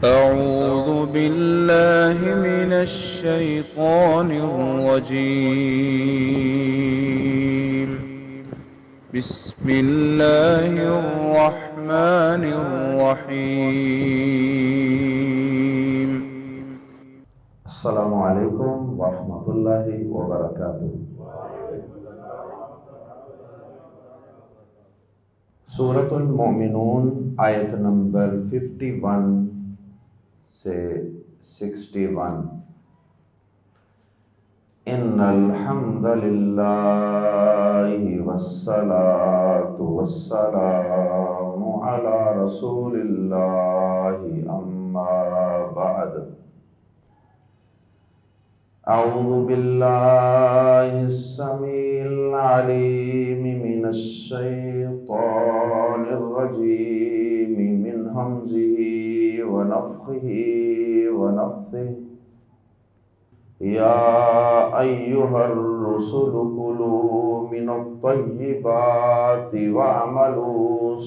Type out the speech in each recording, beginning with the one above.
أعوذ بالله من الشيطان الرجيم. بسم الله الرحمن الرحيم. السلام علیکم ورحمۃ اللہ وبرکاتہ۔ سورۃ المؤمنون آیت نمبر 51 سے 61۔ ان الحمد للہ والصلاة والسلام علی رسول اللہ اما بعد۔ اعوذ باللہ السمیع العلیم من الشیطان الرجیم من ہمزہ ونفخہ ونفثہ۔ یا ایہا الرسل کلوا من الطیبات واعملوا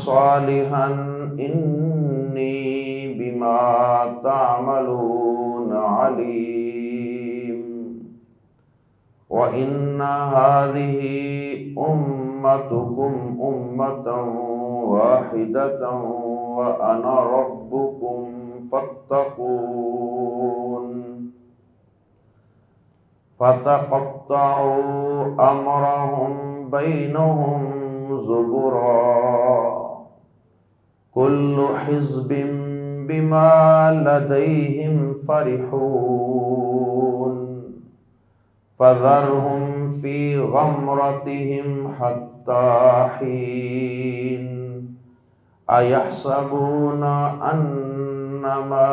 صالحا انی بما تعملون علیم۔ وَإِنَّ هَذِهِ أُمَّتُكُمْ أُمَّةً وَاحِدَةً وَأَنَا رَبُّكُمْ فَاتَّقُونِ۔ فَتَقَطَّعُوا أَمْرَهُمْ بَيْنَهُمْ زُبُرًا كُلُّ حِزْبٍ بِمَا لَدَيْهِمْ فَرِحُونَ۔ فَذَرْهُمْ فِي غَمْرَتِهِمْ حَتَّى حِينٍ۔ أَيَحْسَبُونَ أَنَّمَا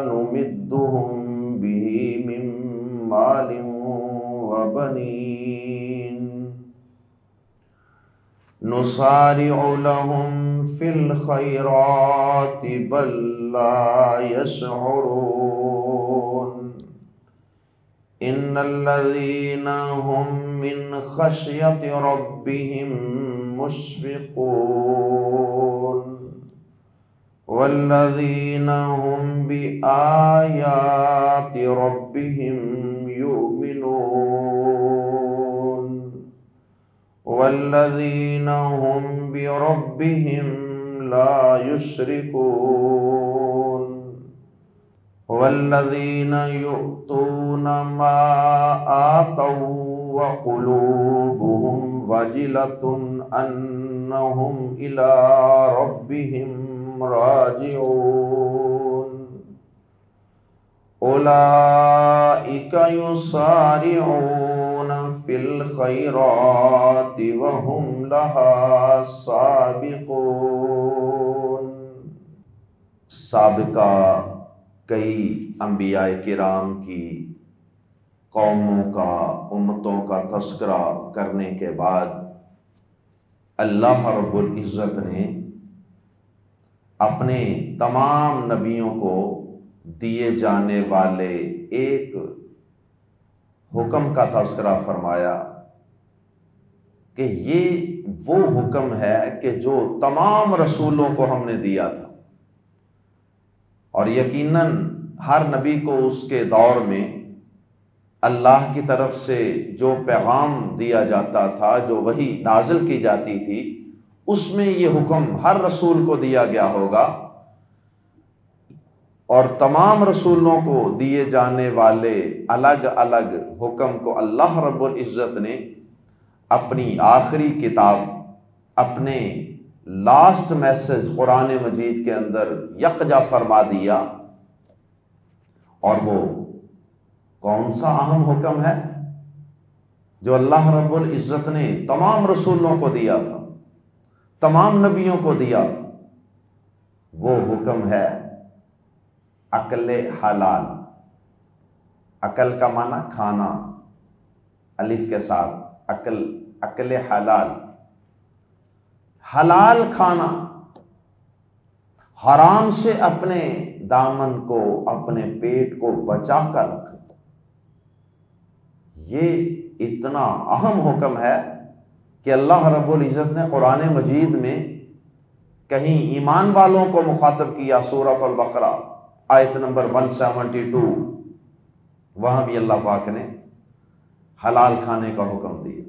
نُمِدُّهُمْ بِهِ مِنْ مَالٍ وَبَنِينَ نُسَارِعُ لَهُمْ فِي الْخَيْرَاتِ بَل لَّا يَشْعُرُونَ۔ إِنَّ الَّذِينَ هُمْ مِنْ خَشْيَةِ رَبِّهِمْ مُشْفِقُونَ وَالَّذِينَ هُمْ بِآيَاتِ رَبِّهِمْ يُؤْمِنُونَ وَالَّذِينَ هُمْ بِرَبِّهِمْ لَا يُشْرِكُونَ وَالَّذِينَ يُؤْتُونَ مَا آتَوا وَقُلُوبُهُمْ وَجِلَةٌ أَنَّهُمْ إِلَى رَبِّهِمْ راجعون۔ أُولَئِكَ يُسَارِعُونَ فِي الْخَيْرَاتِ وَهُمْ لَهَا سَابِقُونَ۔ سابقہ کئی انبیاء کرام کی قوموں کا، امتوں کا تذکرہ کرنے کے بعد اللہ رب العزت نے اپنے تمام نبیوں کو دیے جانے والے ایک حکم کا تذکرہ فرمایا کہ یہ وہ حکم ہے کہ جو تمام رسولوں کو ہم نے دیا تھا، اور یقیناً ہر نبی کو اس کے دور میں اللہ کی طرف سے جو پیغام دیا جاتا تھا، جو وحی نازل کی جاتی تھی، اس میں یہ حکم ہر رسول کو دیا گیا ہوگا، اور تمام رسولوں کو دیے جانے والے الگ الگ حکم کو اللہ رب العزت نے اپنی آخری کتاب، اپنے لاسٹ میسج قرآن مجید کے اندر یکجا فرما دیا۔ اور وہ کون سا اہم حکم ہے جو اللہ رب العزت نے تمام رسولوں کو دیا تھا، تمام نبیوں کو دیا تھا؟ وہ حکم ہے اکل حلال۔ عقل کا معنی کھانا، الف کے ساتھ، اکل حلال، حلال کھانا، حرام سے اپنے دامن کو، اپنے پیٹ کو بچا کر رکھنا۔ یہ اتنا اہم حکم ہے کہ اللہ رب العزت نے قرآن مجید میں کہیں ایمان والوں کو مخاطب کیا، سورۃ البقرہ آیت نمبر 172، وہاں بھی اللہ پاک نے حلال کھانے کا حکم دیا۔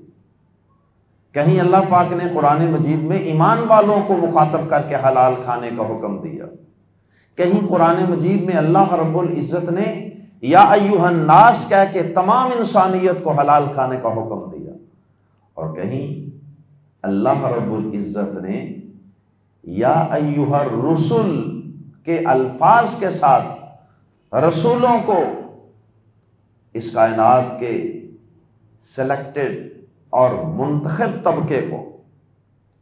کہیں اللہ پاک نے قرآن مجید میں ایمان والوں کو مخاطب کر کے حلال کھانے کا حکم دیا، کہیں قرآن مجید میں اللہ رب العزت نے یا ایھا الناس کہہ کے تمام انسانیت کو حلال کھانے کا حکم دیا، اور کہیں اللہ رب العزت نے یا ایھا الرسل کے الفاظ کے ساتھ رسولوں کو، اس کائنات کے سلیکٹڈ اور منتخب طبقے کو،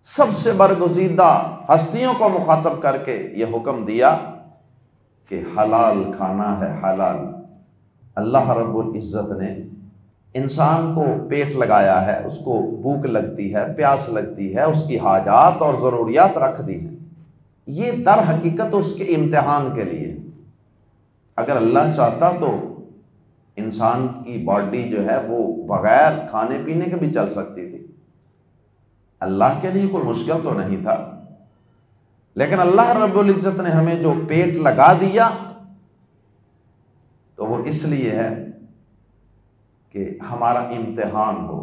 سب سے برگزیدہ ہستیوں کو مخاطب کر کے یہ حکم دیا کہ حلال کھانا ہے حلال۔ اللہ رب العزت نے انسان کو پیٹ لگایا ہے، اس کو بھوک لگتی ہے، پیاس لگتی ہے، اس کی حاجات اور ضروریات رکھ دی ہیں، یہ در حقیقت اس کے امتحان کے لیے۔ اگر اللہ چاہتا تو انسان کی باڈی جو ہے وہ بغیر کھانے پینے کے بھی چل سکتی تھی، اللہ کے لیے کوئی مشکل تو نہیں تھا، لیکن اللہ رب العزت نے ہمیں جو پیٹ لگا دیا تو وہ اس لیے ہے کہ ہمارا امتحان ہو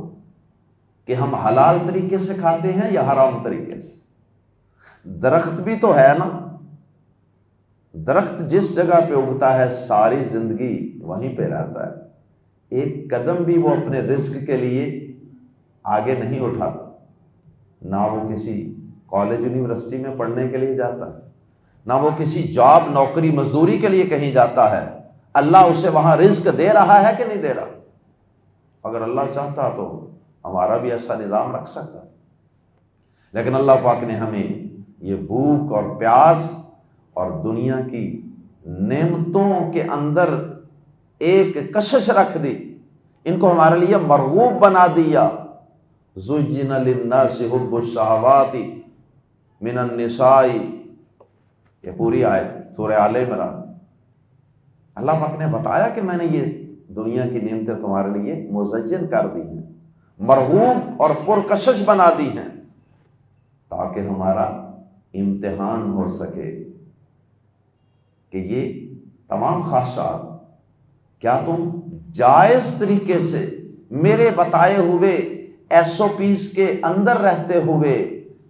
کہ ہم حلال طریقے سے کھاتے ہیں یا حرام طریقے سے۔ درخت بھی تو ہے نا، درخت جس جگہ پہ اگتا ہے ساری زندگی وہیں پہ رہتا ہے، ایک قدم بھی وہ اپنے رزق کے لیے آگے نہیں اٹھاتا، نہ وہ کسی کالج یونیورسٹی میں پڑھنے کے لیے جاتا ہے، نہ وہ کسی جاب نوکری مزدوری کے لیے کہیں جاتا ہے۔ اللہ اسے وہاں رزق دے رہا ہے کہ نہیں دے رہا؟ اگر اللہ چاہتا تو ہمارا بھی ایسا نظام رکھ سکتا، لیکن اللہ پاک نے ہمیں یہ بھوک اور پیاس اور دنیا کی نعمتوں کے اندر ایک کشش رکھ دی، ان کو ہمارے لیے مرغوب بنا دیا۔ زُيِّنَ لِلنَّاسِ حُبُّ الشَّهَوَاتِ مِنَ النِّسَاءِ، یہ پوری آیت سورہ آل عمران۔ اللہ پاک نے بتایا کہ میں نے یہ دنیا کی نعمتیں تمہارے لیے مزین کر دی ہیں، مرغوب اور پرکشش بنا دی ہیں، تاکہ ہمارا امتحان ہو سکے کہ یہ تمام خواہشات کیا تم جائز طریقے سے میرے بتائے ہوئے ایس او پیز کے اندر رہتے ہوئے،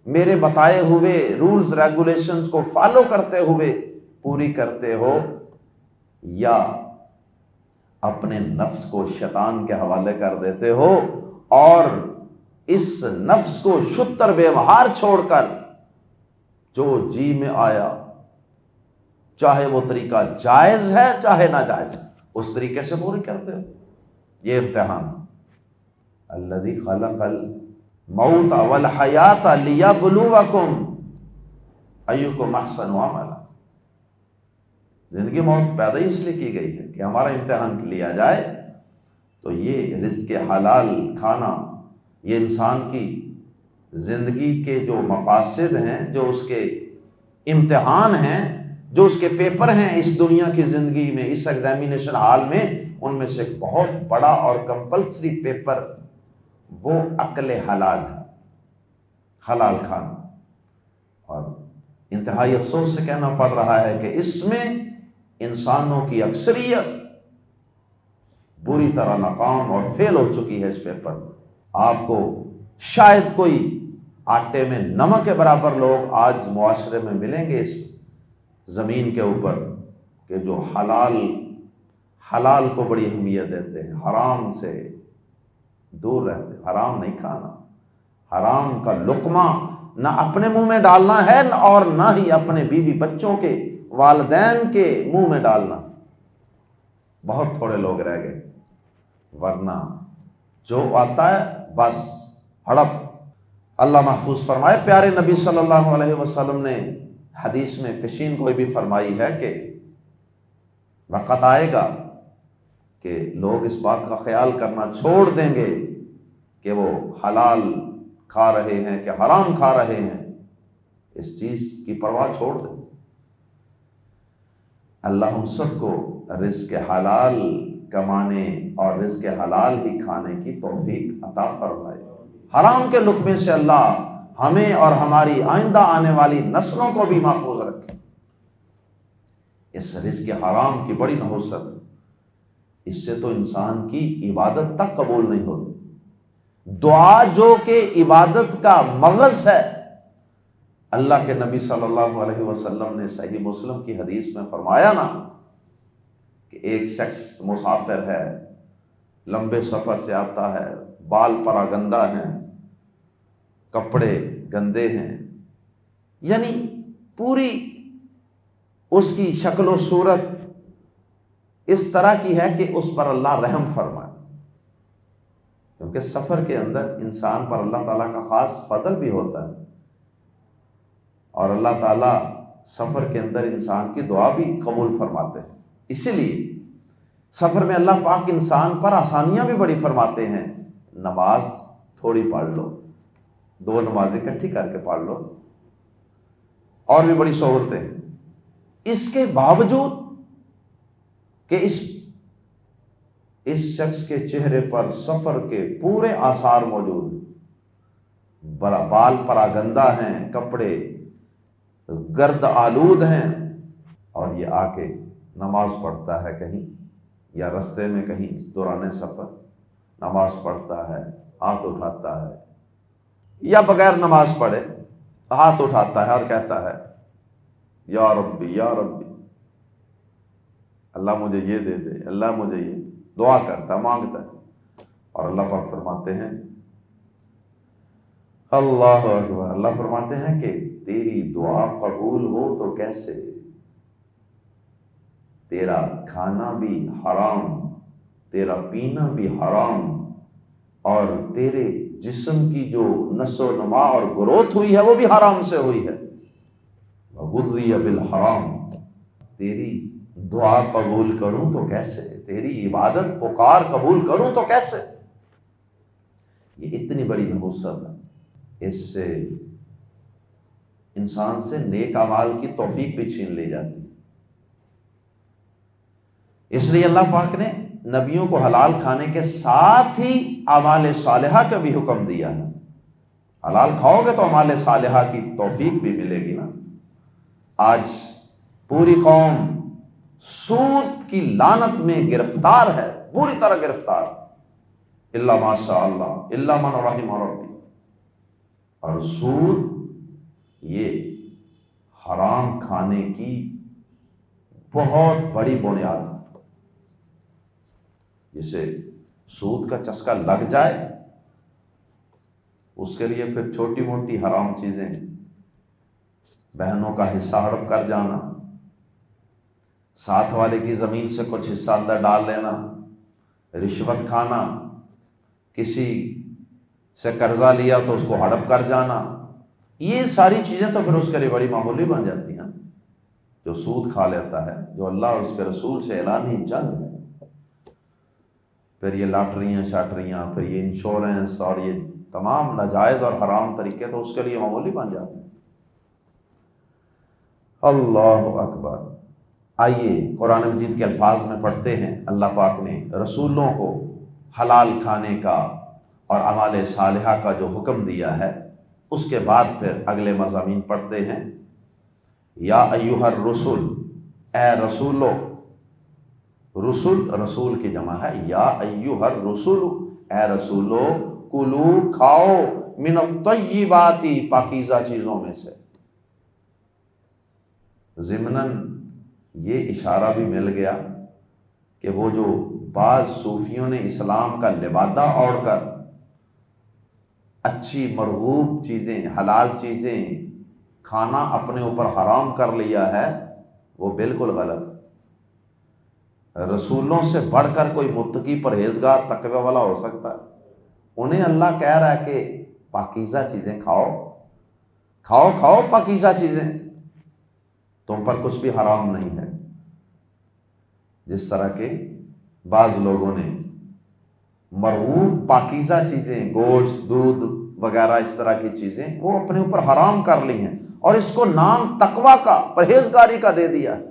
میرے بتائے ہوئے رولز ریگولیشنز کو فالو کرتے ہوئے پوری کرتے ہو، یا اپنے نفس کو شیطان کے حوالے کر دیتے ہو اور اس نفس کو شتر بیوہار چھوڑ کر جو جی میں آیا، چاہے وہ طریقہ جائز ہے چاہے ناجائز، اس طریقے سے پوری کرتے ہو۔ یہ امتحان، الذی خلق الموت والحیات لیبلوکم ایکم احسن عملا۔ زندگی موت پیدا ہی اس لیے کی گئی ہے کہ ہمارا امتحان لیا جائے، تو یہ رزق حلال کھانا، یہ انسان کی زندگی کے جو مقاصد ہیں، جو اس کے امتحان ہیں، جو اس کے پیپر ہیں اس دنیا کی زندگی میں، اس ایگزامینیشن ہال میں، ان میں سے ایک بہت بڑا اور کمپلسری پیپر وہ عقل حلال ہے، حلال کھانا۔ اور انتہائی افسوس سے کہنا پڑ رہا ہے کہ اس میں انسانوں کی اکثریت بری طرح ناکام اور فیل ہو چکی ہے اس پیپر۔ آپ کو شاید کوئی آٹے میں نمک کے برابر لوگ آج معاشرے میں ملیں گے اس زمین کے اوپر کہ جو حلال کو بڑی اہمیت دیتے ہیں، حرام سے دور رہتے ہیں۔ حرام نہیں کھانا، حرام کا لقمہ نہ اپنے منہ میں ڈالنا ہے اور نہ ہی اپنے بیوی بچوں کے، والدین کے منہ میں ڈالنا۔ بہت تھوڑے لوگ رہ گئے، ورنہ جو آتا ہے بس ہڑپ۔ اللہ محفوظ فرمائے، پیارے نبی صلی اللہ علیہ وسلم نے حدیث میں پیشین گوئی بھی فرمائی ہے کہ وقت آئے گا کہ لوگ اس بات کا خیال کرنا چھوڑ دیں گے کہ وہ حلال کھا رہے ہیں کہ حرام کھا رہے ہیں، اس چیز کی پرواہ چھوڑ دیں۔ اللہ ہم سب کو رزق حلال کمانے اور رزق حلال ہی کھانے کی توفیق عطا فرمائے۔ حرام کے لقمے سے اللہ ہمیں اور ہماری آئندہ آنے والی نسلوں کو بھی محفوظ رکھے۔ اس رزق حرام کی بڑی نحوست ہے، اس سے تو انسان کی عبادت تک قبول نہیں ہوتی۔ دعا جو کہ عبادت کا مغز ہے، اللہ کے نبی صلی اللہ علیہ وسلم نے صحیح مسلم کی حدیث میں فرمایا نا کہ ایک شخص مسافر ہے، لمبے سفر سے آتا ہے، بال پراگندہ ہیں، کپڑے گندے ہیں، یعنی پوری اس کی شکل و صورت اس طرح کی ہے کہ اس پر اللہ رحم فرمائے، کیونکہ سفر کے اندر انسان پر اللہ تعالیٰ کا خاص فضل بھی ہوتا ہے، اور اللہ تعالیٰ سفر کے اندر انسان کی دعا بھی قبول فرماتے ہیں۔ اسی لیے سفر میں اللہ پاک انسان پر آسانیاں بھی بڑی فرماتے ہیں۔ نماز تھوڑی پڑھ لو، 2 نمازیں اکٹھی کر کے پڑھ لو، اور بھی بڑی سہولتیں ہیں۔ اس کے باوجود کہ اس شخص کے چہرے پر سفر کے پورے آثار موجود ہیں، بال پراگندہ ہیں، کپڑے گرد آلود ہیں، اور یہ آ کے نماز پڑھتا ہے کہیں، یا رستے میں کہیں دوران سفر نماز پڑھتا ہے، ہاتھ اٹھاتا ہے، یا بغیر نماز پڑھے ہاتھ اٹھاتا ہے اور کہتا ہے یا ربی یا ربی، اللہ مجھے یہ دے دے، اللہ مجھے یہ، دعا کرتا ہے، مانگتا ہے، اور اللہ پاک فرماتے ہیں، اللہ اکبر، اللہ فرماتے ہیں کہ تیری دعا قبول ہو تو کیسے، تیرا کھانا بھی حرام، تیرا پینا بھی حرام، اور تیرے جسم کی جو نشو و نما اور گروتھ ہوئی ہے وہ بھی حرام سے ہوئی ہے، وغذی بالحرام، تیری دعا قبول کروں تو کیسے، تیری عبادت پکار قبول کروں تو کیسے۔ یہ اتنی بڑی نحوست ہے، اس سے انسان سے نیک اعمال کی توفیق بھی چھین لی جاتی ہے۔ اس لیے اللہ پاک نے نبیوں کو حلال کھانے کے ساتھ ہی اعمال صالحہ کا بھی حکم دیا ہے۔ حلال کھاؤ گے تو اعمال صالحہ کی توفیق بھی ملے گی نا۔ آج پوری قوم سود کی لعنت میں گرفتار ہے، پوری طرح گرفتار، الا ماشاء اللہ، الا من رحم ربی۔ اور سود یہ حرام کھانے کی بہت بڑی بنیاد ہے۔ جسے سود کا چسکا لگ جائے اس کے لیے پھر چھوٹی موٹی حرام چیزیں، بہنوں کا حصہ ہڑپ کر جانا، ساتھ والے کی زمین سے کچھ حصہ اندر ڈال لینا، رشوت کھانا، کسی سے قرضہ لیا تو اس کو ہڑپ کر جانا، یہ ساری چیزیں تو پھر اس کے لیے بڑی معمولی بن جاتی ہیں۔ جو سود کھا لیتا ہے، جو اللہ اور اس کے رسول سے اعلانی جنگ ہے، پھر یہ لاٹریاں شاٹریاں، پھر یہ انشورنس اور یہ تمام ناجائز اور حرام طریقے تو اس کے لیے معمولی بن جاتے ہیں۔ اللہ اکبر۔ آئیے قرآن مجید کے الفاظ میں پڑھتے ہیں، اللہ پاک نے رسولوں کو حلال کھانے کا اور اعمال صالحہ کا جو حکم دیا ہے، اس کے بعد پھر اگلے مضامین پڑھتے ہیں۔ یا ایھا الرسل، اے رسولو، رسول رسول کی جمع ہے، یا ایھا الرسل، اے رسولو، کلو کھاؤ، من الطیبات، پاکیزہ چیزوں میں سے۔ ضمناً یہ اشارہ بھی مل گیا کہ وہ جو بعض صوفیوں نے اسلام کا لبادہ اوڑھ کر اچھی مرغوب چیزیں، حلال چیزیں کھانا اپنے اوپر حرام کر لیا ہے، وہ بالکل غلط ہے۔ رسولوں سے بڑھ کر کوئی متقی پرہیزگار تقوی والا ہو سکتا ہے؟ انہیں اللہ کہہ رہا ہے کہ پاکیزہ چیزیں کھاؤ، کھاؤ کھاؤ پاکیزہ چیزیں، تم پر کچھ بھی حرام نہیں ہے۔ جس طرح کے بعض لوگوں نے مرغوب پاکیزہ چیزیں، گوشت، دودھ وغیرہ اس طرح کی چیزیں وہ اپنے اوپر حرام کر لی ہیں، اور اس کو نام تقوی کا، پرہیزگاری کا دے دیا ہے۔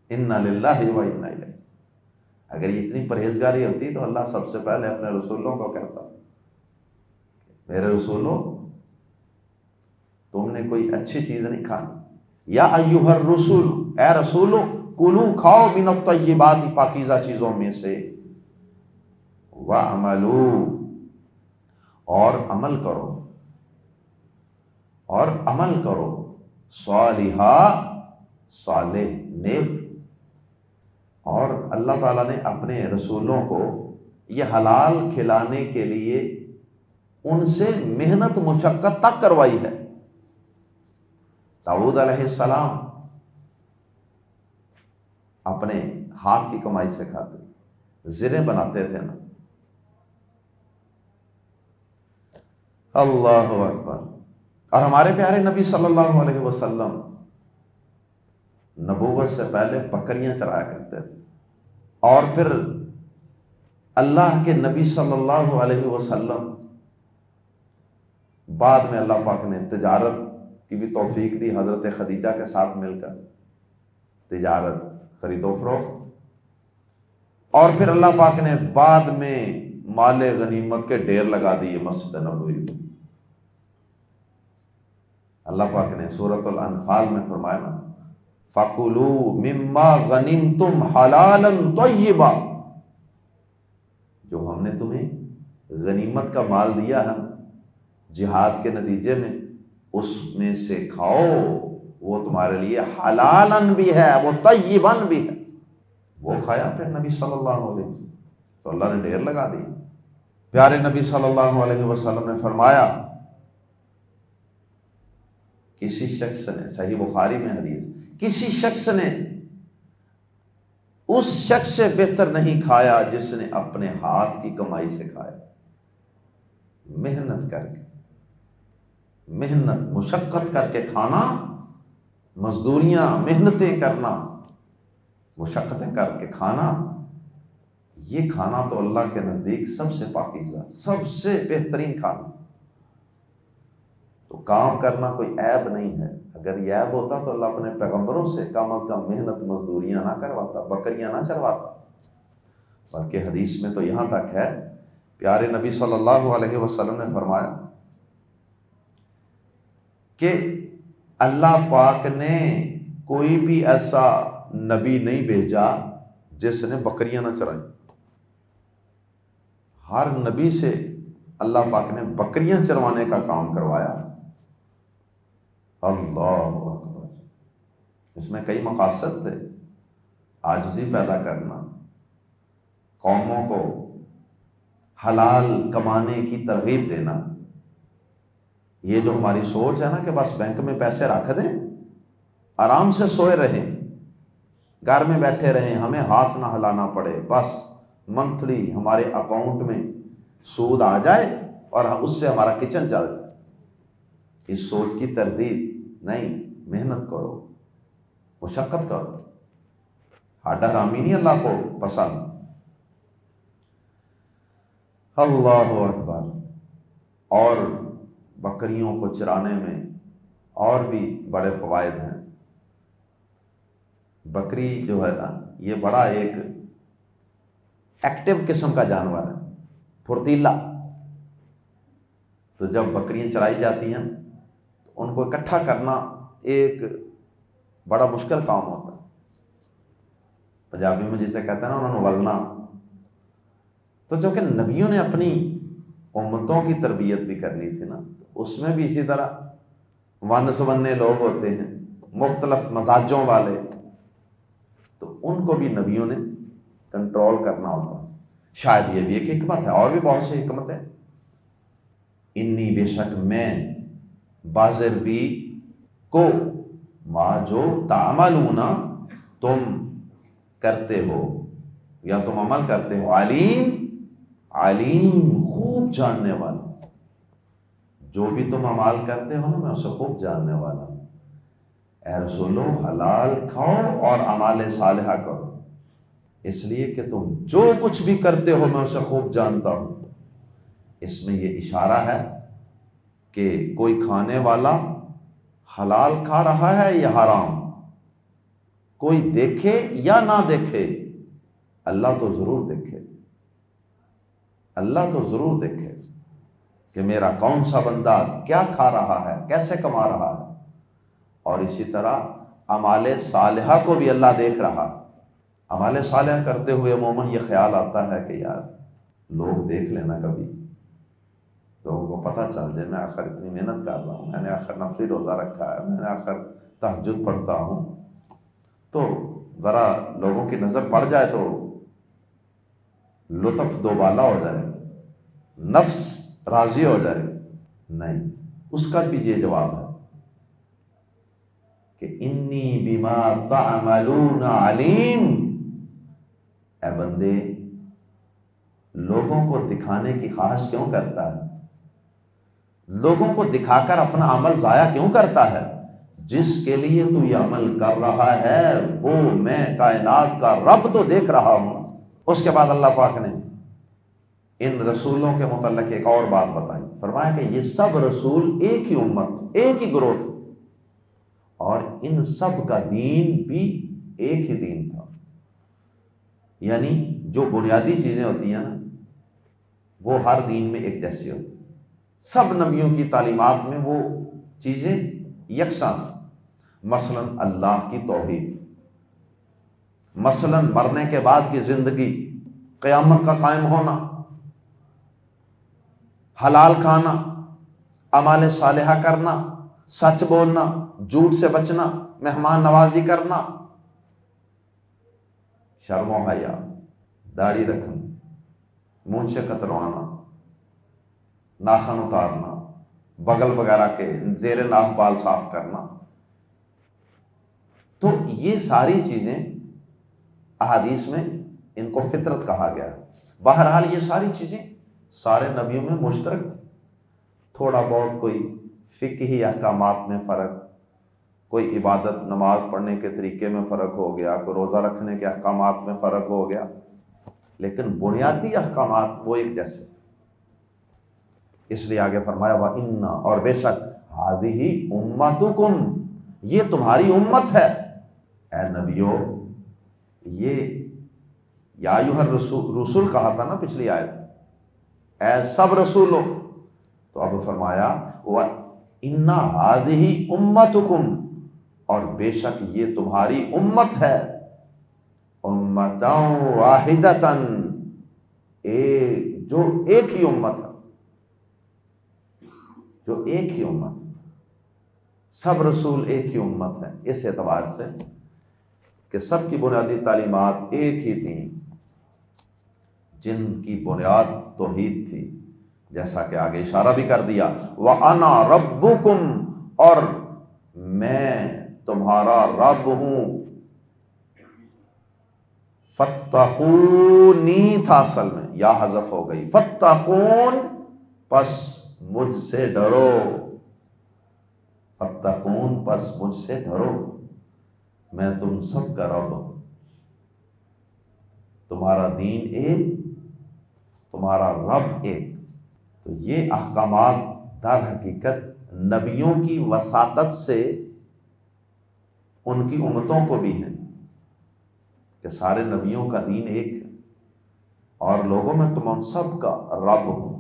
انا للہ و انا الیہ۔ اگر یہ اتنی پرہیزگاری ہوتی تو اللہ سب سے پہلے اپنے رسولوں کو کہتا، میرے رسولو تم نے کوئی اچھی چیز نہیں کھانی، یا ایھا الرسول، اے رسولو کلو کھاؤ من الطیبات، پاکیزہ چیزوں میں سے، وَعَمَلُوا، اور عمل کرو، اور عمل کرو، صالحا، صالح، نیک۔ اور اللہ تعالیٰ نے اپنے رسولوں کو یہ حلال کھلانے کے لیے ان سے محنت مشقت تک کروائی ہے۔ داؤد علیہ السلام اپنے ہاتھ کی کمائی سے کھاتے، زریں بناتے تھے نا۔ اللہ اکبر۔ اور ہمارے پیارے نبی صلی اللہ علیہ وسلم نبوت سے پہلے بکریاں چرایا کرتے تھے، اور پھر اللہ کے نبی صلی اللہ علیہ وسلم بعد میں اللہ پاک نے تجارت کی بھی توفیق دی، حضرت خدیجہ کے ساتھ مل کر تجارت، خرید و فروخت، اور پھر اللہ پاک نے بعد میں مال غنیمت کے ڈھیر لگا دیے مسجد نبوی میں۔ اللہ پاک نے سورۃ الانفال میں فرمایا نا، فَكُلُوا مِمَّا غَنِمْتُمْ حَلَالًا طَيِّبًا، جو ہم نے تمہیں غنیمت کا مال دیا ہے جہاد کے نتیجے میں، اس میں سے کھاؤ، وہ تمہارے لیے حلالن بھی ہے، وہ طیبن بھی ہے۔ وہ کھایا پھر نبی صلی اللہ علیہ وسلم، تو اللہ نے ڈھیر لگا دی۔ پیارے نبی صلی اللہ علیہ وسلم نے فرمایا، کسی شخص نے، صحیح بخاری میں حدیث، کسی شخص نے اس شخص سے بہتر نہیں کھایا جس نے اپنے ہاتھ کی کمائی سے کھایا، محنت کر کے، محنت مشقت کر کے کھانا، مزدوریاں، محنتیں کرنا، مشقتیں کر کے کھانا، یہ کھانا تو اللہ کے نزدیک سب سے پاکیزہ، سب سے بہترین کھانا۔ تو کام کرنا کوئی عیب نہیں ہے، اگر یہ عیب ہوتا تو اللہ اپنے پیغمبروں سے کم از کم محنت مزدوریاں نہ کرواتا، بکریاں نہ چرواتا۔ بلکہ حدیث میں تو یہاں تک ہے، پیارے نبی صلی اللہ علیہ وسلم نے فرمایا کہ اللہ پاک نے کوئی بھی ایسا نبی نہیں بھیجا جس نے بکریاں نہ چرائیں۔ ہر نبی سے اللہ پاک نے بکریاں چروانے کا کام کروایا۔ اللہ اکبر۔ اس میں کئی مقاصد تھے، عاجزی پیدا کرنا، قوموں کو حلال کمانے کی ترغیب دینا۔ یہ جو ہماری سوچ ہے نا کہ بس بینک میں پیسے رکھ دیں، آرام سے سوئے رہیں، گھر میں بیٹھے رہیں، ہمیں ہاتھ نہ ہلانا پڑے، بس منتھلی ہمارے اکاؤنٹ میں سود آ جائے اور اس سے ہمارا کچن چل جائے، اس سوچ کی تردید نہیں۔ محنت کرو، مشقت کرو، ہاڈا رامی نہیں اللہ کو پسند۔ اللہ اکبر۔ اور بکریوں کو چرانے میں اور بھی بڑے فوائد ہیں۔ بکری جو ہے نا، یہ بڑا ایک ایکٹیو قسم کا جانور ہے، پھرتیلا۔ تو جب بکریاں چرائی جاتی ہیں تو ان کو اکٹھا کرنا ایک بڑا مشکل کام ہوتا ہے۔ پنجابی میں جسے کہتے ہیں نا انہوں نے ولنا۔ تو جو کہ نبیوں نے اپنی امتوں کی تربیت بھی کرنی تھی نا، اس میں بھی اسی طرح ون سونے لوگ ہوتے ہیں، مختلف مزاجوں والے، تو ان کو بھی نبیوں نے کنٹرول کرنا ہوتا ہے۔ شاید یہ بھی ایک حکمت ہے، اور بھی بہت سی حکمت ہے۔ انی بے شک میں بازر بھی کو ما جو تعملون تم کرتے ہو یا تم عمل کرتے ہو، علیم، علیم خوب جاننے والا، جو بھی تم عمل کرتے ہو نا میں اسے خوب جاننے والا ہوں۔ اے رسولو حلال کھاؤ اور اعمال صالحہ کرو، اس لیے کہ تم جو کچھ بھی کرتے ہو میں اسے خوب جانتا ہوں۔ اس میں یہ اشارہ ہے کہ کوئی کھانے والا حلال کھا رہا ہے یا حرام، کوئی دیکھے یا نہ دیکھے، اللہ تو ضرور دیکھے، اللہ تو ضرور دیکھے۔ کہ میرا کون سا بندہ کیا کھا رہا ہے، کیسے کما رہا ہے. اور اسی طرح اعمال صالحہ کو بھی اللہ دیکھ رہا. اعمال صالحہ کرتے ہوئے عموماً یہ خیال آتا ہے کہ یار لوگ دیکھ لینا، کبھی لوگوں کو پتہ چل جائے میں آخر اتنی محنت کر رہا ہوں، میں نے آخر نفلی روزہ رکھا ہے، میں نے آخر تہجد پڑھتا ہوں، تو ذرا لوگوں کی نظر پڑ جائے تو لطف دوبالا ہو جائے، نفس راضی ہو جائے. نہیں، اس کا بھی یہ جواب ہے کہ انی بما تعملون علیم. اے بندے، لوگوں کو دکھانے کی خواہش کیوں کرتا ہے؟ لوگوں کو دکھا کر اپنا عمل ضائع کیوں کرتا ہے؟ جس کے لیے تو یہ عمل کر رہا ہے وہ میں کائنات کا رب تو دیکھ رہا ہوں. اس کے بعد اللہ پاک نے ان رسولوں کے متعلق ایک اور بات بتائی. فرمایا کہ یہ سب رسول ایک ہی امت، ایک ہی گروہ تھے، اور ان سب کا دین بھی ایک ہی دین تھا. یعنی جو بنیادی چیزیں ہوتی ہیں نا، وہ ہر دین میں ایک جیسی ہوتی ہیں. سب نبیوں کی تعلیمات میں وہ چیزیں یکساں تھیں. مثلا اللہ کی توحید، مثلا مرنے کے بعد کی زندگی، قیامت کا قائم ہونا، حلال کھانا، اعمال صالحہ کرنا، سچ بولنا، جھوٹ سے بچنا، مہمان نوازی کرنا، شرم و حیا، داڑھی رکھنا، منہ سے کتروانا، ناخن اتارنا، بغل وغیرہ کے زیر ناف بال صاف کرنا. تو یہ ساری چیزیں احادیث میں ان کو فطرت کہا گیا ہے. بہرحال یہ ساری چیزیں سارے نبیوں میں مشترک تھی. تھوڑا بہت کوئی فقہی احکامات میں فرق، کوئی عبادت نماز پڑھنے کے طریقے میں فرق ہو گیا، کوئی روزہ رکھنے کے احکامات میں فرق ہو گیا، لیکن بنیادی احکامات وہ ایک جیسے. اس لیے آگے فرمایا وَإِنَّ، اور بے شک، هَذِهِ أُمَّتُكُمْ، یہ تمہاری امت ہے. اے نبیو، یہ یا ایھا الرسول، رسول کہا تھا نا پچھلی آیت، اے سب رسولو. تو اب فرمایا وَإِنَّ هَذِهِ أُمَّتُكُمْ، اور بے شک یہ تمہاری امت ہے، أُمَّةً وَاحِدَةً، جو ایک ہی امت ہے، جو ایک ہی امت ہے. سب رسول ایک ہی امت ہے اس اعتبار سے کہ سب کی بنیادی تعلیمات ایک ہی تھیں، جن کی بنیاد توحید تھی، جیسا کہ آگے اشارہ بھی کر دیا وَأَنَا رَبُّكُمْ، اور میں تمہارا رب ہوں. فَاتَّقُونِی تھا اصل میں، یا حذف ہو گئی، فَاتَّقُون، پس مجھ سے ڈرو. فَاتَّقُون، پس مجھ سے ڈرو، میں تم سب کا رب ہوں. تمہارا دین ایک، تمہارا رب ایک. تو یہ احکامات در حقیقت نبیوں کی وساطت سے ان کی امتوں کو بھی ہیں کہ سارے نبیوں کا دین ایک ہے، اور لوگوں میں تم ان سب کا رب ہوں،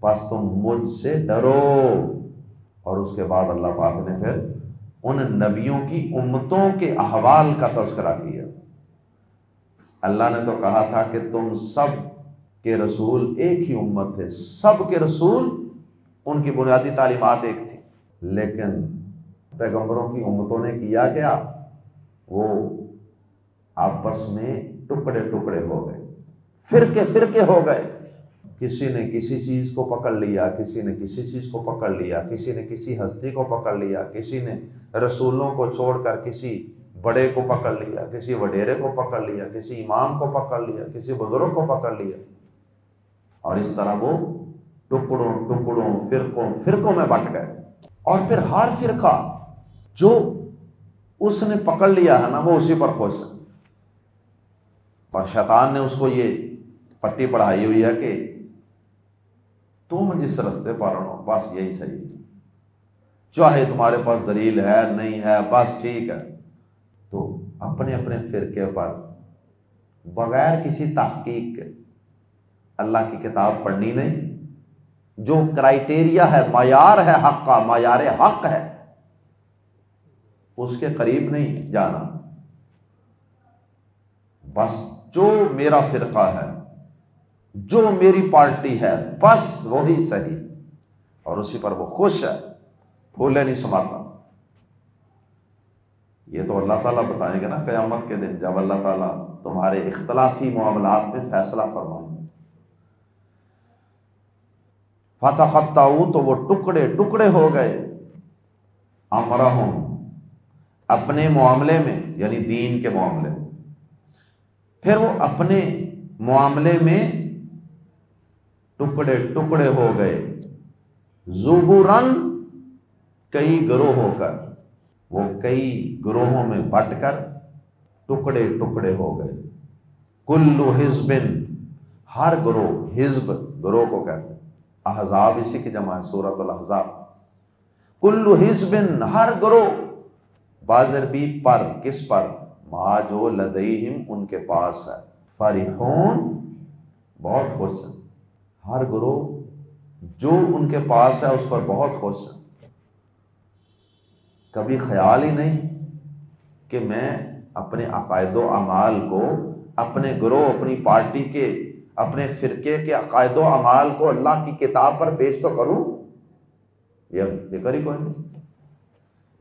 بس تم مجھ سے ڈرو. اور اس کے بعد اللہ پاک نے پھر ان نبیوں کی امتوں کے احوال کا تذکرہ کیا. اللہ نے تو کہا تھا کہ تم سب کے رسول ایک ہی امت تھے، سب کے رسول ان کی بنیادی تعلیمات ایک تھی، لیکن پیغمبروں کی امتوں نے کیا کیا؟ وہ آپس میں ٹکڑے ٹکڑے ہو گئے، فرقے فرقے ہو گئے. کسی نے کسی چیز کو پکڑ لیا، کسی نے کسی چیز کو پکڑ لیا، کسی نے کسی ہستی کو پکڑ لیا، کسی نے رسولوں کو چھوڑ کر کسی بڑے کو پکڑ لیا، کسی وڈیرے کو پکڑ لیا، کسی امام کو پکڑ لیا، کسی بزرگ کو پکڑ لیا. اور اس طرح وہ ٹکڑوں ٹکڑوں، فرقوں فرقوں میں بٹ گئے. اور پھر ہر فرقہ جو اس نے پکڑ لیا ہے نا، وہ اسی پر خوش ہے. اور شیطان نے اس کو یہ پٹی پڑھائی ہوئی ہے کہ تم جس رستے پر ہو بس یہی صحیح ہے، چاہے تمہارے پاس دلیل ہے نہیں ہے، بس ٹھیک ہے. تو اپنے اپنے فرقے پر بغیر کسی تحقیق کے اللہ کی کتاب پڑھنی نہیں، جو کرائٹیریا ہے، معیار ہے حق کا، معیار حق ہے، اس کے قریب نہیں جانا. بس جو میرا فرقہ ہے، جو میری پارٹی ہے، بس وہی صحیح، اور اسی پر وہ خوش ہے، پھولے نہیں سماتا. یہ تو اللہ تعالیٰ بتائیں گے نا قیامت کے دن، جب اللہ تعالیٰ تمہارے اختلافی معاملات میں فیصلہ فرمائیں گے. فتقطعوا، تو وہ ٹکڑے ٹکڑے ہو گئے، امرہم، اپنے معاملے میں، یعنی دین کے معاملے میں. پھر وہ اپنے معاملے میں ٹکڑے ٹکڑے ہو گئے، زبرن، کئی گروہ ہو کر، وہ کئی گروہوں میں بٹ کر ٹکڑے ٹکڑے ہو گئے. کل حزب، ہر گروہ، حزب گروہ کو کہتے ہیں، احزاب اسی کی جمع ہے، سورۃ الاحزاب. کل حزب، ہر گروہ، بازربی پر، کس پر؟ ما، جو لدیہم، ان کے پاس ہے، فرحون، بہت خوش ہیں. ہر گروہ جو ان کے پاس ہے اس پر بہت خوش ہیں. کبھی خیال ہی نہیں کہ میں اپنے عقائد و اعمال کو، اپنے گروہ، اپنی پارٹی کے، اپنے فرقے کے عقائد و اعمال کو اللہ کی کتاب پر پیش تو کروں. یہ فکر ہی کوئی نہیں.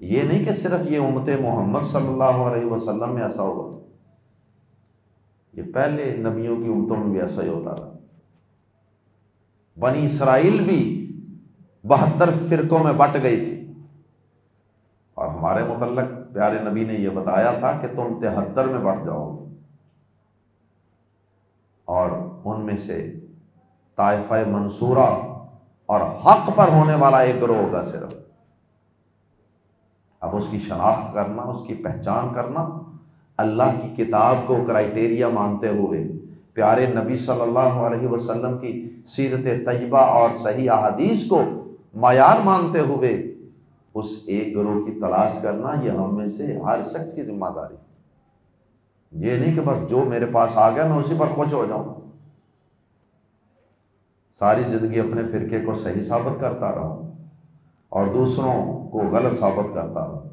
یہ نہیں کہ صرف یہ امت محمد صلی اللہ علیہ وسلم میں ایسا ہوگا، یہ پہلے نبیوں کی امتوں میں بھی ایسا ہی ہوتا رہا. بنی اسرائیل بھی 72 فرقوں میں بٹ گئی تھی، اور ہمارے متعلق پیارے نبی نے یہ بتایا تھا کہ تم 73 میں بٹ جاؤ، اور ان میں سے طائفہ منصورہ اور حق پر ہونے والا ایک گروہ ہوگا صرف. اب اس کی شناخت کرنا، اس کی پہچان کرنا، اللہ کی کتاب کو کرائٹیریا مانتے ہوئے، پیارے نبی صلی اللہ علیہ وسلم کی سیرت طیبہ اور صحیح احادیث کو معیار مانتے ہوئے اس ایک گروہ کی تلاش کرنا، یہ ہم میں سے ہر شخص کی ذمہ داری. یہ نہیں کہ بس جو میرے پاس آ گیا میں اسی پر خوش ہو جاؤں، ساری زندگی اپنے فرقے کو صحیح ثابت کرتا رہوں اور دوسروں کو غلط ثابت کرتا رہوں.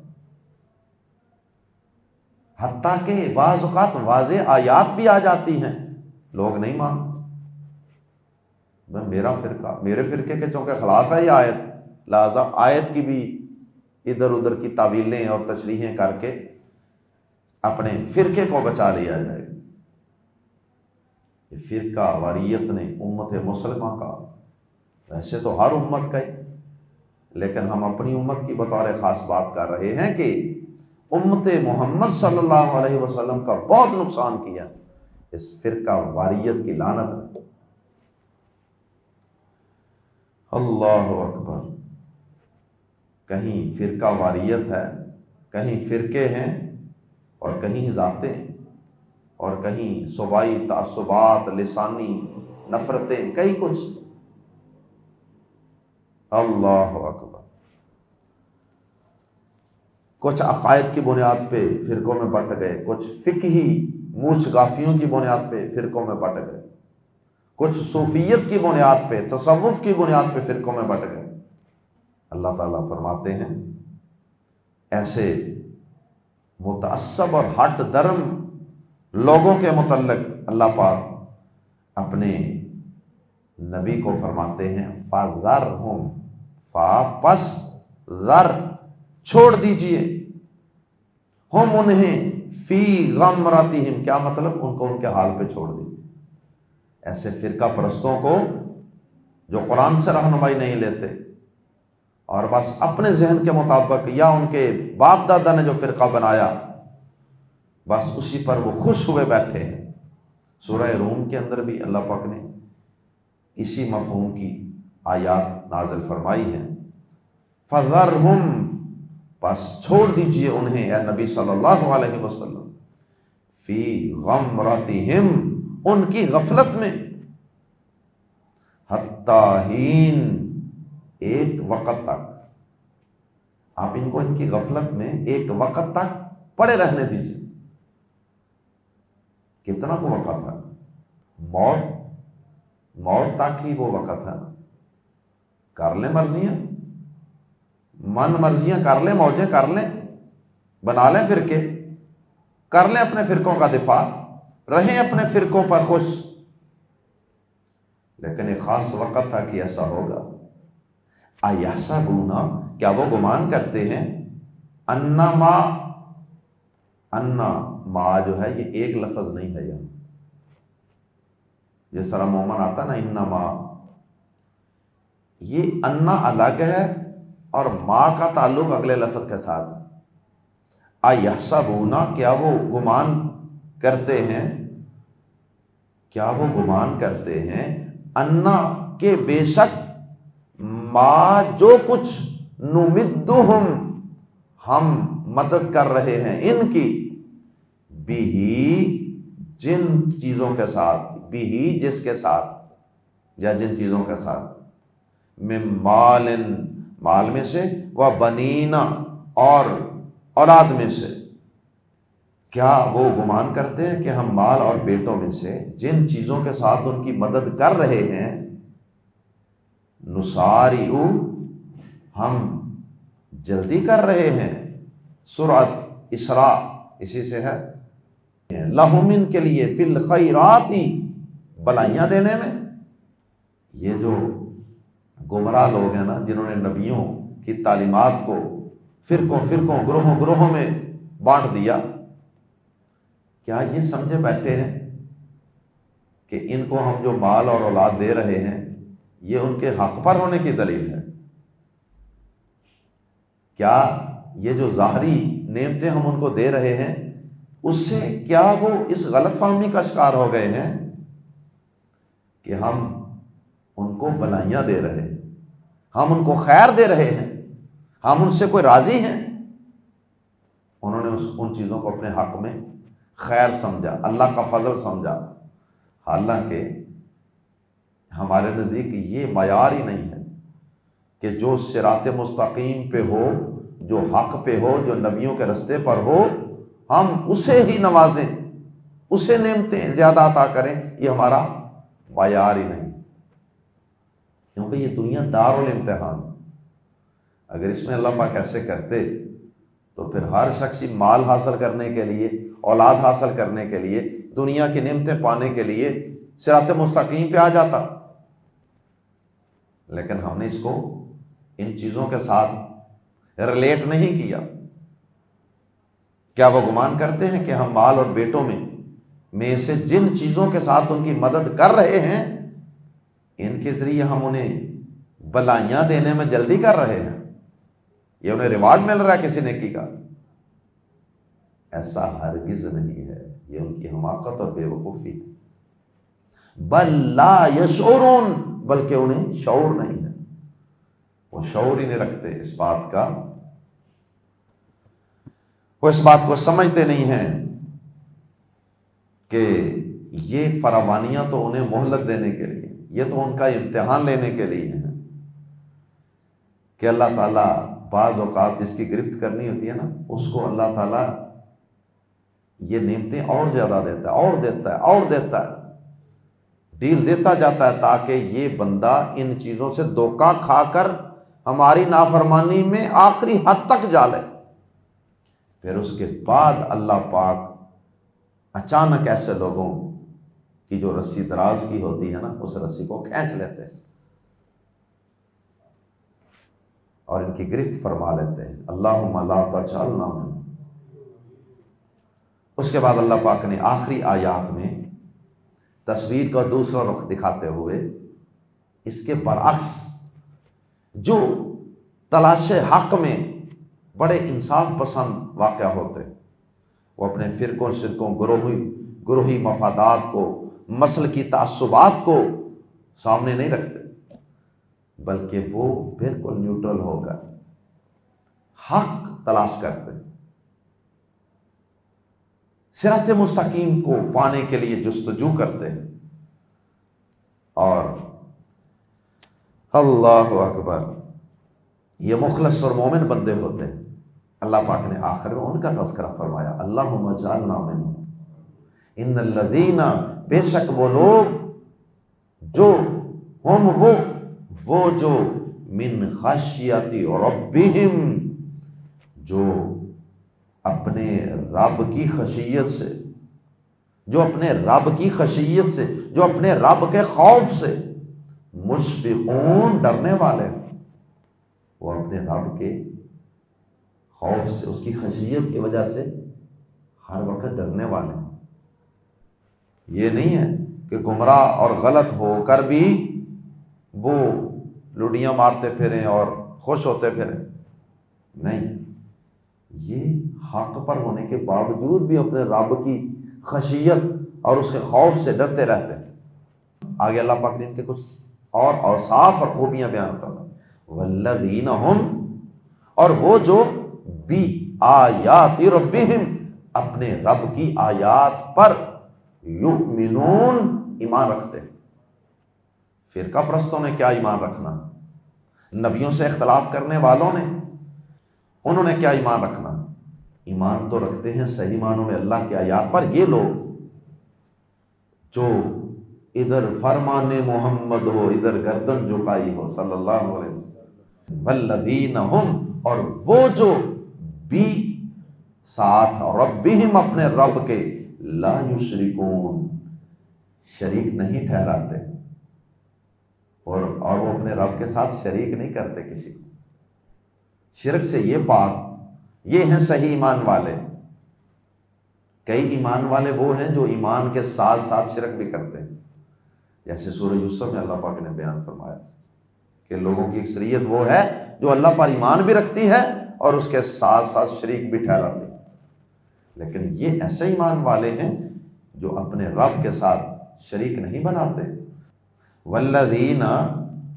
حتیٰ کہ بعض اوقات واضح آیات بھی آ جاتی ہیں، لوگ نہیں مانتے. میرا فرقہ، میرے فرقے کے چونکہ خلاف ہے یہ آیت، لہذا آیت کی بھی ادھر ادھر کی تعویلیں اور تشریحیں کر کے اپنے فرقے کو بچا لیا جائے. یہ فرقہ واریت نے امت مسلمہ کا، ویسے تو ہر امت کا ہی، لیکن ہم اپنی امت کی بطور خاص بات کر رہے ہیں کہ امت محمد صلی اللہ علیہ وسلم کا بہت نقصان کیا اس فرقہ واریت کی لعنت نے. اللہ اکبر. کہیں فرقہ واریت ہے، کہیں فرقے ہیں، اور کہیں ذاتیں، اور کہیں صوبائی تعصبات، لسانی نفرتیں، کئی کچھ. اللہ اکبر. کچھ عقائد کی بنیاد پہ فرقوں میں بٹ گئے، کچھ فقہی موچ گافیوں کی بنیاد پہ فرقوں میں بٹ گئے، کچھ صوفیت کی بنیاد پہ، تصوف کی بنیاد پہ فرقوں میں بٹ گئے. اللہ تعالیٰ فرماتے ہیں ایسے متعصب اور ہٹ درم لوگوں کے متعلق اللہ پاک اپنے نبی کو فرماتے ہیں فَذَرْهُمْ، پس ذر، چھوڑ دیجئے، ہم انہیں فی غمرتہم، کیا مطلب؟ ان کو ان کے حال پہ چھوڑ دیجئے. ایسے فرقہ پرستوں کو جو قرآن سے رہنمائی نہیں لیتے اور بس اپنے ذہن کے مطابق یا ان کے باپ دادا نے جو فرقہ بنایا بس اسی پر وہ خوش ہوئے بیٹھے ہیں. سورہ روم کے اندر بھی اللہ پاک نے اسی مفہوم کی آیات نازل فرمائی ہیں. فَذَرْهُمْ، پس چھوڑ دیجئے انہیں اے نبی صلی اللہ علیہ وسلم، فی غمرتہم، ان کی غفلت میں، حتیٰ ہین، ایک وقت تک. آپ ان کو ان کی غفلت میں ایک وقت تک پڑے رہنے دیجئے. کتنا کو وقت ہے؟ موت تک ہی وہ وقت ہے. کر لیں مرضیاں، من مرضیاں کر لیں، موجیں کر لیں، بنا لیں فرقے، کر لیں اپنے فرقوں کا دفاع، رہیں اپنے فرقوں پر خوش، لیکن ایک خاص وقت تھا کہ ایسا ہوگا۔ ایحسبون، کیا وہ گمان کرتے ہیں، انما، انا ما جو ہے یہ ایک لفظ نہیں ہے یہاں، جس طرح مومن آتا نا انما، یہ انا الگ ہے اور ما کا تعلق اگلے لفظ کے ساتھ۔ ایحسبون، کیا وہ گمان کرتے ہیں، کیا وہ گمان کرتے ہیں، انا کہ بے شک، ما جو کچھ، نمدہم ہم مدد کر رہے ہیں ان کی، بھی جن چیزوں کے ساتھ، بھی جس کے ساتھ یا جن چیزوں کے ساتھ، من مال، مال میں سے، و بنینا اور اولاد میں سے، کیا وہ گمان کرتے ہیں کہ ہم مال اور بیٹوں میں سے جن چیزوں کے ساتھ ان کی مدد کر رہے ہیں، نسارعو ہم جلدی کر رہے ہیں، سرعت اسراء اسی سے ہے، لہم ان کے لیے، فی الخیرات بلائیاں دینے میں۔ یہ جو گمراہ لوگ ہیں نا، جنہوں نے نبیوں کی تعلیمات کو فرقوں گروہوں میں بانٹ دیا، کیا یہ سمجھے بیٹھے ہیں کہ ان کو ہم جو مال اور اولاد دے رہے ہیں یہ ان کے حق پر ہونے کی دلیل ہے؟ کیا یہ جو ظاہری نعمتیں ہم ان کو دے رہے ہیں اس سے کیا وہ اس غلط فہمی کا شکار ہو گئے ہیں کہ ہم ان کو بلائیاں دے رہے ہیں، ہم ان کو خیر دے رہے ہیں، ہم ان سے کوئی راضی ہیں؟ انہوں نے ان چیزوں کو اپنے حق میں خیر سمجھا، اللہ کا فضل سمجھا، حالانکہ ہمارے نزدیک یہ معیار ہی نہیں ہے کہ جو صراط مستقیم پہ ہو، جو حق پہ ہو، جو نبیوں کے رستے پر ہو، ہم اسے ہی نوازیں، اسے نعمتیں زیادہ عطا کریں، یہ ہمارا معیار ہی نہیں، کیونکہ یہ دنیا دار الامتحان، اگر اس میں اللہ پاک ایسے کرتے تو پھر ہر شخص مال حاصل کرنے کے لیے، اولاد حاصل کرنے کے لیے، دنیا کی نعمتیں پانے کے لیے صراط مستقیم پہ آ جاتا، لیکن ہم نے اس کو ان چیزوں کے ساتھ ریلیٹ نہیں کیا۔ کیا وہ گمان کرتے ہیں کہ ہم مال اور بیٹوں میں سے جن چیزوں کے ساتھ ان کی مدد کر رہے ہیں ان کے ذریعے ہم انہیں بلائیاں دینے میں جلدی کر رہے ہیں، یہ انہیں ریوارڈ مل رہا ہے کسی نیکی کا؟ ایسا ہرگز نہیں ہے، یہ ان کی حماقت اور بے وقوفی ہے۔ بل لا یشعرون، بلکہ انہیں شعور نہیں ہے، وہ شعور ہی نہیں رکھتے اس بات کا، وہ اس بات کو سمجھتے نہیں ہیں کہ یہ فراوانیاں تو انہیں مہلت دینے کے لیے، یہ تو ان کا امتحان لینے کے لیے ہیں، کہ اللہ تعالیٰ بعض اوقات جس کی گرفت کرنی ہوتی ہے نا، اس کو اللہ تعالیٰ یہ نعمتیں اور زیادہ دیتا ہے، اور دیتا ہے، اور دیتا ہے، ڈیل دیتا جاتا ہے تاکہ یہ بندہ ان چیزوں سے دھوکہ کھا کر ہماری نافرمانی میں آخری حد تک جا لے، پھر اس کے بعد اللہ پاک اچانک ایسے لوگوں کی جو رسی دراز کی ہوتی ہے نا، اس رسی کو کھینچ لیتے ہیں اور ان کی گرفت فرما لیتے ہیں۔ اللہم لا تجعلنا منہم۔ اس کے بعد اللہ پاک نے آخری آیات میں تصویر کا دوسرا رخ دکھاتے ہوئے اس کے برعکس جو تلاش حق میں بڑے انصاف پسند واقع ہوتے، وہ اپنے فرقوں شرکوں گروہی مفادات کو، مسلکی تعصبات کو سامنے نہیں رکھتے، بلکہ وہ بالکل نیوٹرل ہو کر حق تلاش کرتے، صراط مستقیم کو پانے کے لیے جستجو کرتے ہیں۔ اور اللہ اکبر، یہ مخلص اور مومن بندے ہوتے ہیں۔ اللہ پاک نے آخر میں ان کا تذکرہ فرمایا، اللہم اجعلنا منہم، ان الذین، بے شک وہ لوگ جو ہم وہ جو من خشیت ربہم، جو اپنے رب کی خشیت سے، جو اپنے رب کی خشیت سے، جو اپنے رب کے خوف سے مشفقون، ڈرنے والے، وہ اپنے رب کے خوف سے، اس کی خشیت کی وجہ سے ہر وقت ڈرنے والے ہیں۔ یہ نہیں ہے کہ گمراہ اور غلط ہو کر بھی وہ لڈیاں مارتے پھریں اور خوش ہوتے پھریں، نہیں، یہ حق پر ہونے کے باوجود بھی اپنے رب کی خشیت اور اس کے خوف سے ڈرتے رہتے ہیں۔ آگے اللہ پاک نے ان کے کچھ اور اوصاف اور خوبیاں بیان کرنا، والذین ہم، اور وہ جو بی آیات ربہم، اپنے رب کی آیات پر یؤمنون، ایمان رکھتے ہیں۔ فرقہ پرستوں نے کیا ایمان رکھنا، نبیوں سے اختلاف کرنے والوں نے، انہوں نے کیا ایمان رکھنا؟ ایمان تو رکھتے ہیں صحیح معنوں میں اللہ کی آیات پر یہ لوگ جو ادھر فرمان محمد ہو ادھر گردن جھکائی ہو صلی اللہ علیہ وسلم، والذین ہم، اور وہ جو بھی ساتھ ربہم، اپنے رب کے، لا یشرکون، شریک نہیں ٹھہراتے، اور وہ اپنے رب کے ساتھ شریک نہیں کرتے کسی کو، شرک سے یہ پاک، یہ ہیں صحیح ایمان والے۔ کئی ایمان والے وہ ہیں جو ایمان کے ساتھ ساتھ شرک بھی کرتے ہیں، جیسے سورہ یوسف میں اللہ پاک نے بیان فرمایا کہ لوگوں کی اکثریت وہ ہے جو اللہ پر ایمان بھی رکھتی ہے اور اس کے ساتھ ساتھ شریک بھی ٹھہراتی ہے، لیکن یہ ایسے ایمان والے ہیں جو اپنے رب کے ساتھ شریک نہیں بناتے۔ والذین،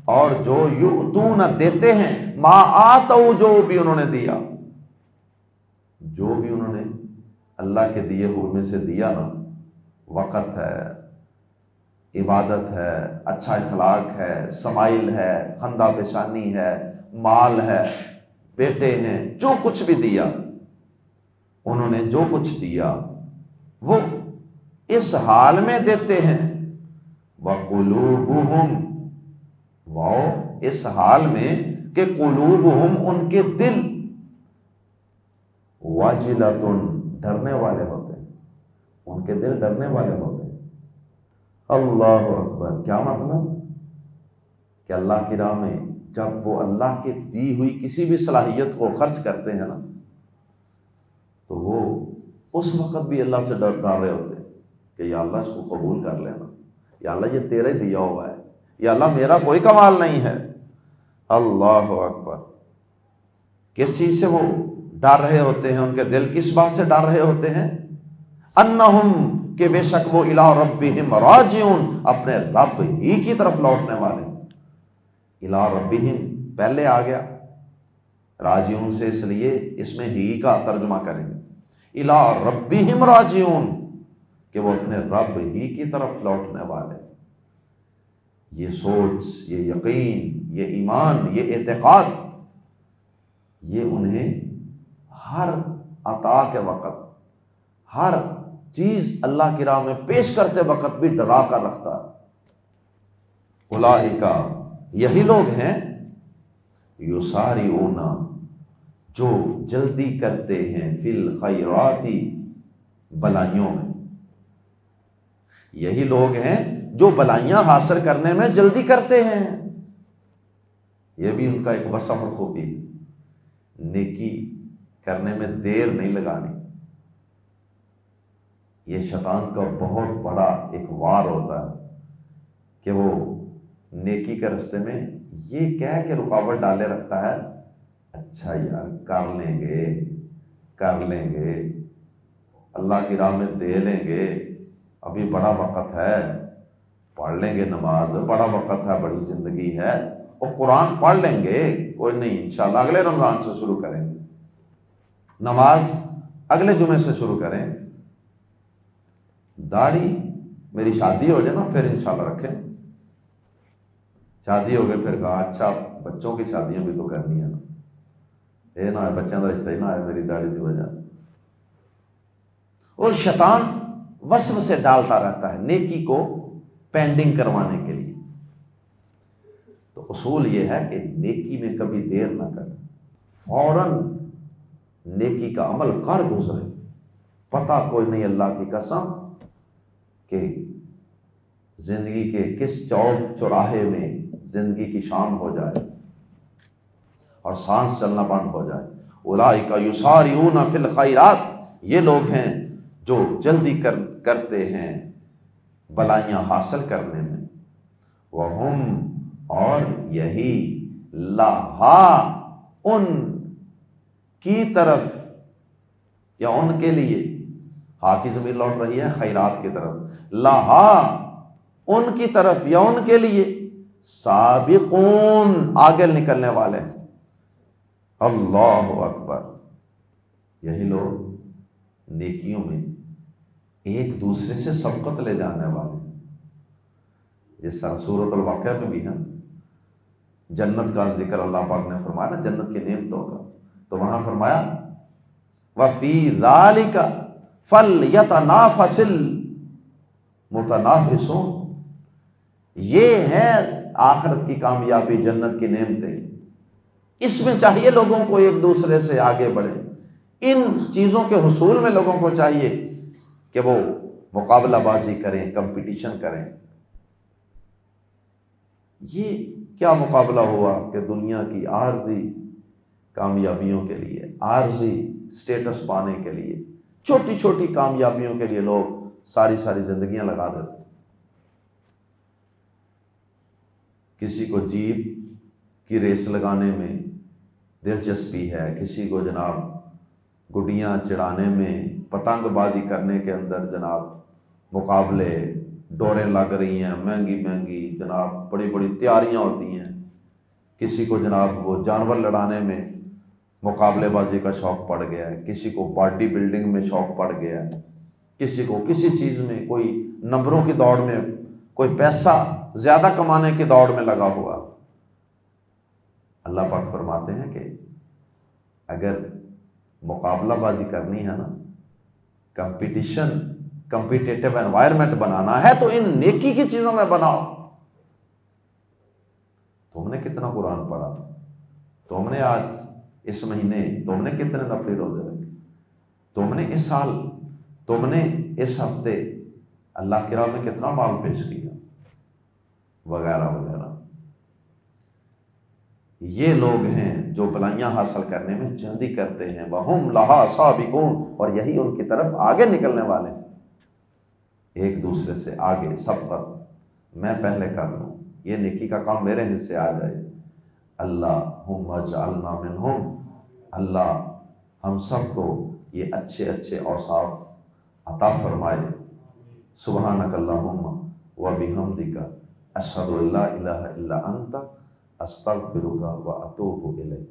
اور جو یؤتون، دیتے ہیں، ما آتوا، جو بھی انہوں نے دیا، جو بھی انہوں نے اللہ کے دیے ہوئے میں سے دیا نا، وقت ہے، عبادت ہے، اچھا اخلاق ہے، سمائل ہے، خندہ پیشانی ہے، مال ہے، بیٹے ہیں، جو کچھ بھی دیا، انہوں نے جو کچھ دیا وہ اس حال میں دیتے ہیں، وَقُلُوبُهُمْ، وہ اس حال میں کہ قلوبہم، ان کے دل، واجلۃ، ڈرنے والے ہوتے ہیں، ان کے دل ڈرنے والے ہوتے ہیں۔ اللہ اکبر، کیا مطلب کہ اللہ کی راہ میں جب وہ اللہ کے دی ہوئی کسی بھی صلاحیت کو خرچ کرتے ہیں نا، تو وہ اس وقت بھی اللہ سے ڈر رہے ہوتے ہیں کہ یا اللہ اس کو قبول کر لینا، یا اللہ یہ تیرے دیا ہوا ہے، یا اللہ میرا کوئی کمال نہیں ہے۔ اللہ اکبر، کس چیز سے وہ ڈر رہے ہوتے ہیں، ان کے دل کس بات سے ڈر رہے ہوتے ہیں؟ انہم، کہ بے شک وہ الی ربہم راجعون، اپنے رب ہی کی طرف لوٹنے والے۔ الی ربہم پہلے آ گیا، راجعون سے اس لیے اس میں ہی کا ترجمہ کریں گے، الی ربہم راجعون، کہ وہ اپنے رب ہی کی طرف لوٹنے والے۔ یہ سوچ، یہ یقین، یہ ایمان، یہ اعتقاد، یہ انہیں ہر عطا کے وقت، ہر چیز اللہ کی راہ میں پیش کرتے وقت بھی ڈرا کر رکھتا ہے۔ اولئک، یہی لوگ ہیں، یسارعون، جو جلدی کرتے ہیں، فی الخیرات، بلائیوں میں، یہی لوگ ہیں جو بلائیاں حاصل کرنے میں جلدی کرتے ہیں۔ یہ بھی ان کا ایک وصف اور خوبی، نیکی کرنے میں دیر نہیں لگانی۔ یہ شیطان کا بہت بڑا ایک وار ہوتا ہے کہ وہ نیکی کے راستے میں یہ کہہ کے رکاوٹ ڈالے رکھتا ہے، اچھا یار کر لیں گے، کر لیں گے، اللہ کی راہ میں دے لیں گے، ابھی بڑا وقت ہے، پڑھ لیں گے نماز، بڑا وقت ہے، بڑی زندگی ہے، اور قرآن پڑھ لیں گے، کوئی نہیں، انشاءاللہ اگلے رمضان سے شروع کریں گے، نماز اگلے جمعے سے شروع کریں، داڑھی میری شادی ہو جائے نا پھر انشاءاللہ رکھیں، شادی ہو گئے پھر کہا اچھا بچوں کی شادیاں بھی تو کرنی ہے نا، یہ نہ ہے بچوں کا رشتہ ہی نہ ہے میری داڑھی کی وجہ۔ اور شیطان وسوسے سے ڈالتا رہتا ہے نیکی کو پینڈنگ کروانے کے لیے۔ تو تو اصول یہ ہے کہ نیکی میں کبھی دیر نہ کریں، فوراً نیکی کا عمل کر گزرے، پتہ کوئی نہیں اللہ کی قسم کہ زندگی کے کس چوک چوراہے میں زندگی کی شام ہو جائے اور سانس چلنا بند ہو جائے۔ اولئک یسارعون فی الخیرات، یہ لوگ ہیں جو جلدی کرتے ہیں بلائیاں حاصل کرنے میں، وہم، اور یہی، لہا، ان کی طرف یا ان کے لیے، ہا کی ضمیر لوٹ رہی ہے خیرات کی طرف، لہا، ان کی طرف یا ان کے لیے، سابقون، آگے نکلنے والے، اللہ اکبر۔ یہی لوگ نیکیوں میں ایک دوسرے سے سبقت لے جانے والے، جس طرح سورۃ الواقعہ میں بھی ہے جنت کا ذکر اللہ پاک نے فرمایا نا، جنت کی نعمتوں کا، تو وہاں فرمایا وَفِي ذَلِكَ فَلْيَتَنَافَسِ الْمُتَنَافِسُونَ، یہ ہے آخرت کی کامیابی، جنت کی نعمتیں، اس میں چاہیے لوگوں کو ایک دوسرے سے آگے بڑھیں، ان چیزوں کے حصول میں لوگوں کو چاہیے کہ وہ مقابلہ بازی کریں، کمپٹیشن کریں۔ یہ کیا مقابلہ ہوا کہ دنیا کی عارضی کامیابیوں کے لیے، عارضی سٹیٹس پانے کے لیے، چھوٹی چھوٹی کامیابیوں کے لیے لوگ ساری زندگیاں لگا دیتے۔ کسی کو جیپ کی ریس لگانے میں دلچسپی ہے، کسی کو جناب گڈیاں چڑھانے میں، پتنگ بازی کرنے کے اندر جناب مقابلے، ڈوریں لگ رہی ہیں مہنگی مہنگی، جناب بڑی بڑی تیاریاں ہوتی ہیں، کسی کو جناب وہ جانور لڑانے میں مقابلے بازی کا شوق پڑ گیا ہے، کسی کو باڈی بلڈنگ میں شوق پڑ گیا ہے، کسی کو کسی چیز میں، کوئی نمبروں کی دوڑ میں، کوئی پیسہ زیادہ کمانے کی دوڑ میں لگا ہوا۔ اللہ پاک فرماتے ہیں کہ اگر مقابلہ بازی کرنی ہے نا، کمپیٹیٹو انوائرمنٹ بنانا ہے، تو ان نیکی کی چیزوں میں بناؤ۔ تم نے کتنا قرآن پڑھا، تم نے آج اس مہینے تم نے کتنے نفلی روزے رکھے، تم نے اس سال، تم نے اس ہفتے اللہ کی راہ میں کتنا مال پیش کیا، وغیرہ وغیرہ۔ یہ لوگ ہیں جو بلائیاں حاصل کرنے میں جلدی کرتے ہیں، وَهُمْ لَهَا سَابِقُونَ، اور یہی ان کی طرف آگے نکلنے والے ہیں، ایک دوسرے سے آگے سبقت، میں پہلے کر لوں، یہ نیکی کا کام میرے حصے آ جائے۔ اللہم اجعلنا منہم، اللہ ہم سب کو یہ اچھے اچھے اوصاف عطا فرمائے۔ سبحانک اللہم وبحمدک، اشہد ان لا الہ الا انت، استغفرک واتوب الیک۔